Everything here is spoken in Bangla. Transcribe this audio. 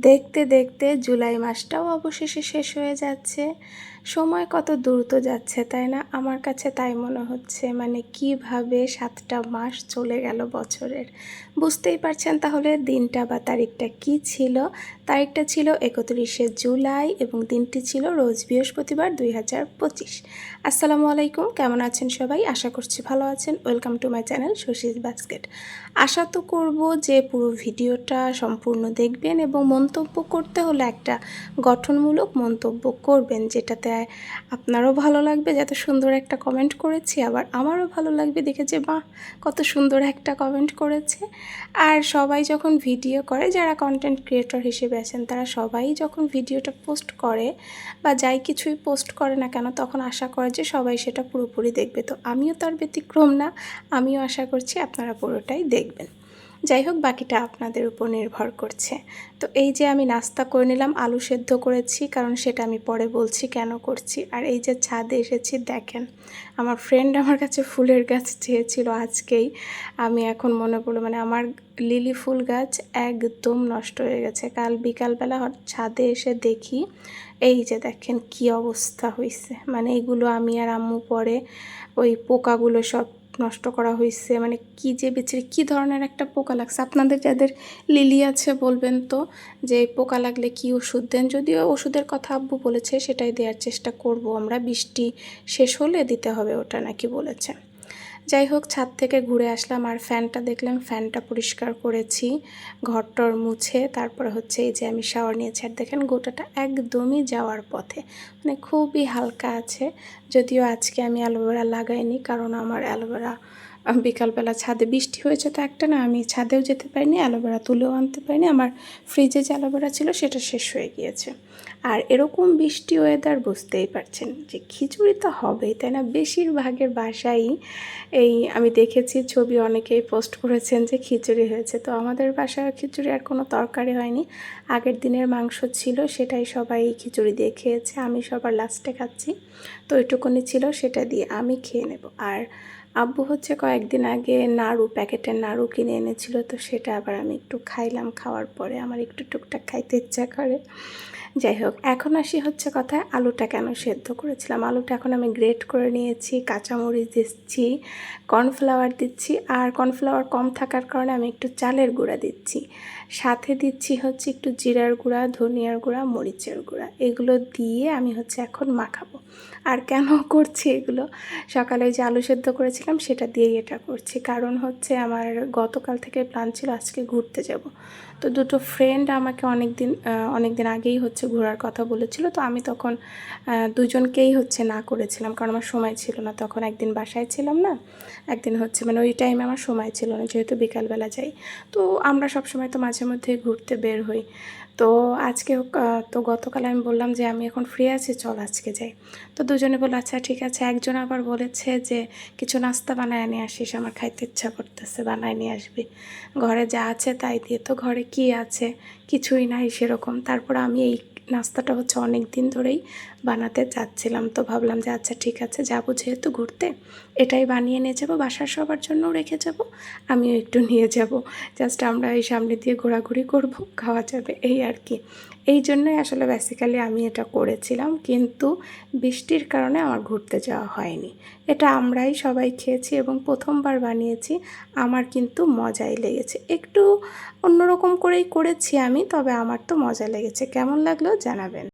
দেখতে দেখতে জুলাই মাসটাও অবশেষে শেষ হয়ে যাচ্ছে। সময় কত দ্রুত যাচ্ছে তাই না? আমার কাছে তাই মনে হচ্ছে, মানে কিভাবে 7টা মাস চলে গেল বছরের। বুঝতেই পারছেন তাহলে দিনটা বা তারিখটা কি ছিল। তারিখটা ছিল 31শে জুলাই এবং দিনটি ছিল রোজ বৃহস্পতিবার 2025। আসসালামু আলাইকুম, কেমন আছেন সবাই? আশা করছি ভালো আছেন। Welcome to my channel Shashi's basket. আশা তো করব যে পুরো ভিডিওটা সম্পূর্ণ দেখবেন এবং মন্তব্য করতে হলে একটা গঠনমূলক মন্তব্য করবেন, যেটাতে আপনারও ভালো লাগবে, যাতে সুন্দর একটা কমেন্ট করেছি, আবার আমারও ভালো লাগবে দেখে যে বাহ কত সুন্দর একটা কমেন্ট করেছে। আর সবাই যখন ভিডিও করে, যারা কন্টেন্ট ক্রিয়েটর হিসেবে আছেন, তারা সবাই যখন ভিডিওটা পোস্ট করে বা যাই কিছুই পোস্ট করে না কেন, তখন আশা করে যে সবাই সেটা পুরোপুরি দেখবে। তো আমিও তার ব্যতিক্রম না, আমিও আশা করছি আপনারা পুরোটাই দেখবেন। যাই হোক, বাকিটা আপনাদের উপর নির্ভর করছে। তো এই যে আমি নাস্তা করে নিলাম, আলু সেদ্ধ করেছি, কারণ সেটা আমি পরে বলছি কেন করছি। আর এই যে ছাদে এসেছি, দেখেন আমার ফ্রেন্ড আমার কাছে ফুলের গাছ চেয়েছিল আজকেই। আমি এখন মনে পড়লো, মানে আমার লিলি ফুল গাছ একদম নষ্ট হয়ে গেছে। কাল বিকালবেলা ছাদে এসে দেখি, এই যে দেখেন কি অবস্থা হয়েছে। মানে এগুলো আমি আর আম্মু পরে ওই পোকাগুলো সব নষ্ট করা হয়েছে। মানে কি যে বিচ্ছিরি কী ধরনের একটা পোকা লাগছে। আপনাদের যাদের লিলি আছে বলবেন তো যে পোকা লাগলে কি ওষুধ দেন। যদিও ওষুধের কথা আব্বু বলেছে, সেটাই দেওয়ার চেষ্টা করব আমরা। বৃষ্টি শেষ হলে দিতে হবে ওটা নাকি বলেছে। যাই হোক, ছাদ থেকে ঘুরে আসলাম আর ফ্যানটা দেখলাম, ফ্যানটা পরিষ্কার করেছি, ঘরটর মুছে। তারপরে হচ্ছে এই যে আমি শাওয়ার নিয়েছি, আর দেখেন গোটাটা একদমই যাওয়ার পথে, মানে খুবই হালকা আছে। যদিও আজকে আমি অ্যালোভেরা লাগাইনি, কারণ আমার অ্যালোভেরা বিকালবেলা ছাদে বৃষ্টি হয়েছে তো একটা না, আমি ছাদেও যেতে পারিনি, অ্যালোভেরা তুলেও আনতে পারিনি। আমার ফ্রিজে যে অ্যালোভেরা ছিল সেটা শেষ হয়ে গিয়েছে। আর এরকম বৃষ্টি ওয়েদার, বুঝতেই পারছেন যে খিচুড়ি তো হবেই তাই না? বেশিরভাগের বাসায় এই আমি দেখেছি ছবি, অনেকেই পোস্ট করেছেন যে খিচুড়ি হয়েছে। তো আমাদের বাসায় খিচুড়ি আর কোনো তরকারি হয়নি, আগের দিনের মাংস ছিল, সেটাই সবাই খিচুড়ি দিয়ে খেয়েছে। আমি সবার লাস্টে খাচ্ছি, তো ওইটুকুনি ছিল, সেটা দিয়ে আমি খেয়ে নেব। আর আব্বু হচ্ছে কয়েকদিন আগে নাড়ু, প্যাকেটের নাড়ু কিনে এনেছিল, তো সেটা আবার আমি একটু খাইলাম। খাওয়ার পরে আমার একটু টুকটাক খাইতে ইচ্ছা করে। যাই হোক, এখন আসি হচ্ছে কথায়, আলুটা কেন সেদ্ধ করেছিলাম। আলুটা এখন আমি গ্রেট করে নিয়েছি, কাঁচামরিচ দিচ্ছি, কর্নফ্লাওয়ার দিচ্ছি। আর কর্নফ্লাওয়ার কম থাকার কারণে আমি একটু চালের গুঁড়া দিচ্ছি, সাথে দিচ্ছি হচ্ছে একটু জিরার গুঁড়া, ধনিয়ার গুঁড়া, মরিচের গুঁড়া। এগুলো দিয়ে আমি হচ্ছে এখন মাখাবো। আর কেন করছি এগুলো, সকালে যে আলু সেদ্ধ করেছিলাম সেটা দিয়েই এটা করছি। কারণ হচ্ছে আমার গতকাল থেকে প্ল্যান ছিল আজকে ঘুরতে যাব। তো দুটো ফ্রেন্ড আমাকে অনেক দিন আগেই হচ্ছে ঘোরার কথা বলেছিল। তো আমি তখন দুজনকেই হচ্ছে না করেছিলাম, কারণ আমার সময় ছিল না তখন। একদিন বাসায় ছিলাম না, একদিন হচ্ছে মানে ওই টাইমে আমার সময় ছিল না, যেহেতু বিকালবেলা যাই। তো আমরা সব সময় তো মাঝে মধ্যে ঘুরতে বের হই। তো আজকে তো গতকাল আমি বললাম যে আমি এখন ফ্রি আছি, চল আজকে যাই। তো দুজনে বলল আচ্ছা ঠিক আছে। একজন আবার বলেছে যে কিছু নাস্তা বানায় নিয়ে আসিস, আমার খাইতে ইচ্ছা করতেছে, বানায় নিয়ে আসবি। ঘরে যা আছে তাই দিয়ে, তো ঘরে কি আছে, কিছুই নাই সেরকম। তারপর আমি এই নাস্তাটা হচ্ছে অনেক দিন ধরেই বানাতে চাচ্ছিলাম। তো ভাবলাম যে আচ্ছা ঠিক আছে, যাবো যেহেতু ঘুরতে, এটাই বানিয়ে নিয়ে যাবো, বাসার সবার জন্যও রেখে যাব, আমিও একটু নিয়ে যাব। জাস্ট আমরা এই সামনে দিয়ে ঘোরাঘুরি করব, খাওয়া যাবে, এই আর কি। এই জন্যই আসলে বেসিক্যালি আমি এটা করেছিলাম, কিন্তু বৃষ্টির কারণে আমার ঘুরতে যাওয়া হয়নি। এটা আমরাই সবাই খেয়েছি এবং প্রথমবার বানিয়েছি, আমার কিন্তু মজাই লেগেছে। একটু অন্যরকম করেই করেছি আমি, তবে আমার তো মজা লেগেছে। কেমন লাগলো জানাবেন।